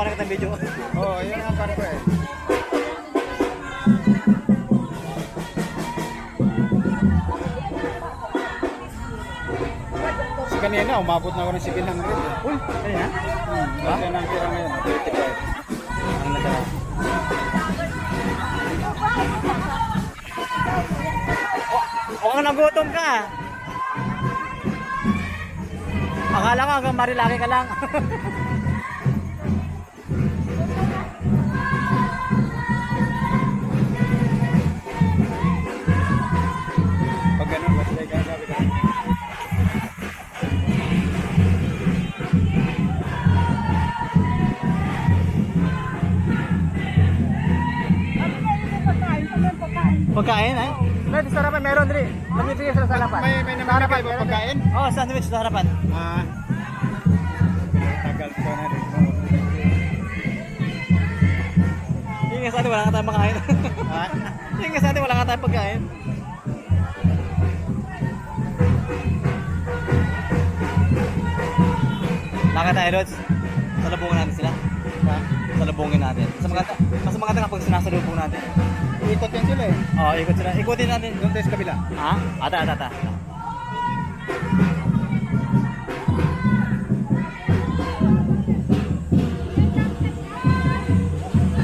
na kitang video. Oo, yun ang pan ko eh. Kasi kanina, umabot na ako ng 700 eh. Uy, kanina? Kasi nang tira ngayon, 35. Ang natara. O nagutom ka. Akala ko hanggang Marilaki ka lang. Pag ganun, basta ikaw sabi ka. Pagkain ay? Meron sa harapan, meron din. Namibigay sila sa harapan. May naman kayo ba pagkain? Oo, sandwich sa harapan. Ah. Tagal ko na rin. Yung nga sa atin, wala nga tayong makain. Ha? Yung nga sa atin, wala nga tayong pagkain. Lakad tayo, Lods. Salubungin natin sila. Ha? Salubungin natin. Mas maganda kapag sinasalubong natin. Ikot yan sila eh. Oo, ikot sila. Ikutin natin. Doon tayo sa kabila. Ha? Ata.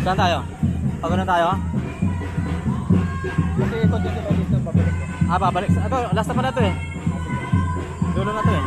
Saan tayo? Pagano tayo? Kasi ikot yan sila dito, pabalik ko. Babalik. Ito, last na pala ito eh. Dulo na to eh.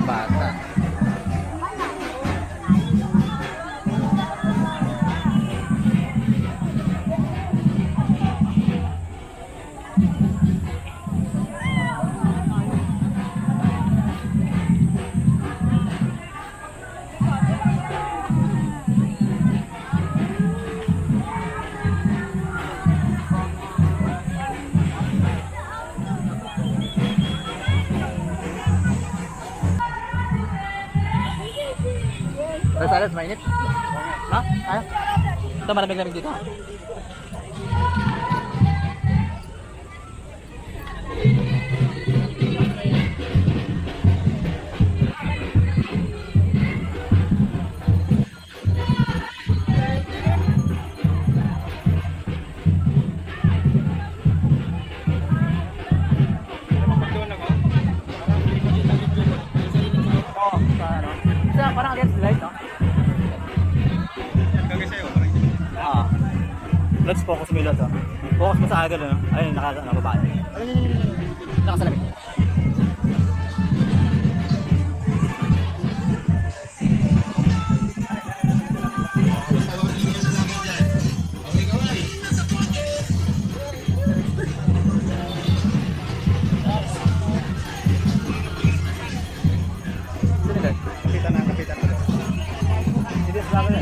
Bata. Alas, mainit. Ha? Tayo? Ito, malamig-lamig dito. Oo, sa ano? Parang against the light, no? Let's focus mo yung lots, oh. Focus mo sa agad, ano? Ayun, nakababae. Nakasalamig. Kapitan ko. Hindi, salamat na.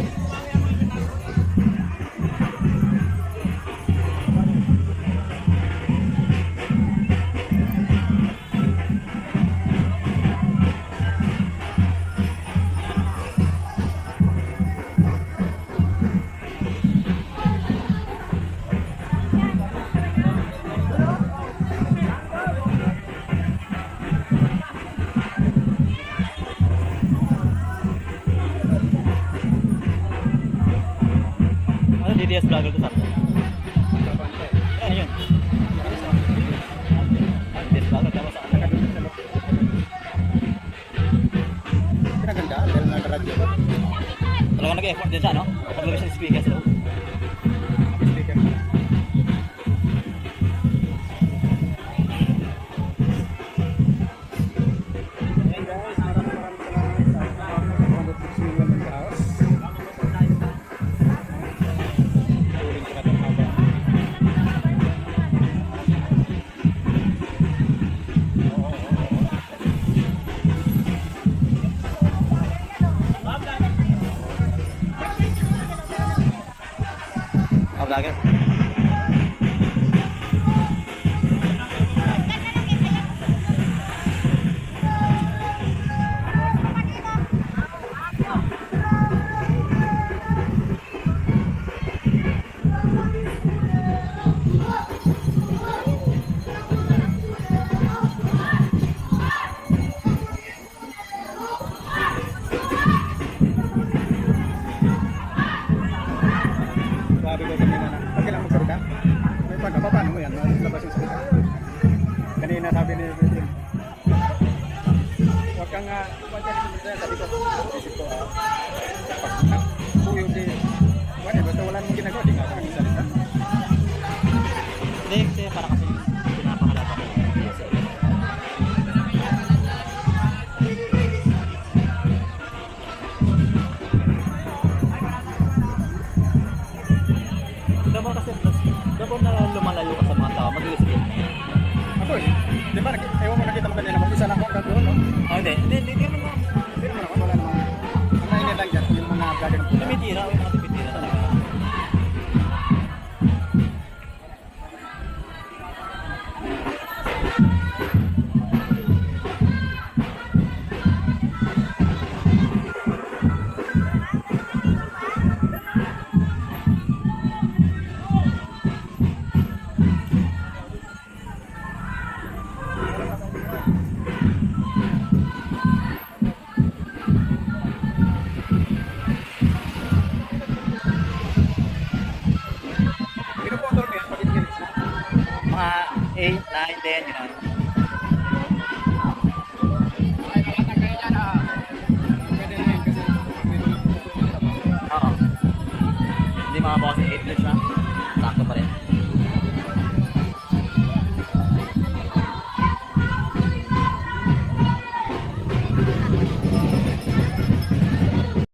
DDS vlogger to sa atin. Ano yun? DDS vlogger, tama sa akin. Pinaganda, dahil nag-radio. Talagang nag-effort din siya, no? Paglagay siya ng speaker sa loob. Speaker. Hey guys, maraming salamat sa 106 million house. Oo. agad. Sabi ko kanina na, pag kailangan magsalita, may paano mo yan, labas yung salita. Kanina sabi ni Virgin, huwag kang sabi ko, isip ko, puyo di, basta wala namang ginagawa, di nga ako nagsalita. Hindi, kasi para kasi pinapangalaban ko. Dapat kasi, dapat na lumalayo ka sa mga tao, mag-i-escape. Ako eh, di ba, ewan mo nakita mo kanina, mag-isa lang ako hanggang doon, no? Ah, hindi naman. Hindi naman ako, wala namang, ang nainit lang dyan, yung mga vlogger ng pula. Tumitira, yung mga tumitira talaga. Pinupotol mo yan, pag-igilis na. Mga 8, 9, 10, gano'n. Ay, makatag kayo dyan, ha? Pwede na yun, kasi Oo. Hindi mga boss, 8 minutes na. Sakto pa rin.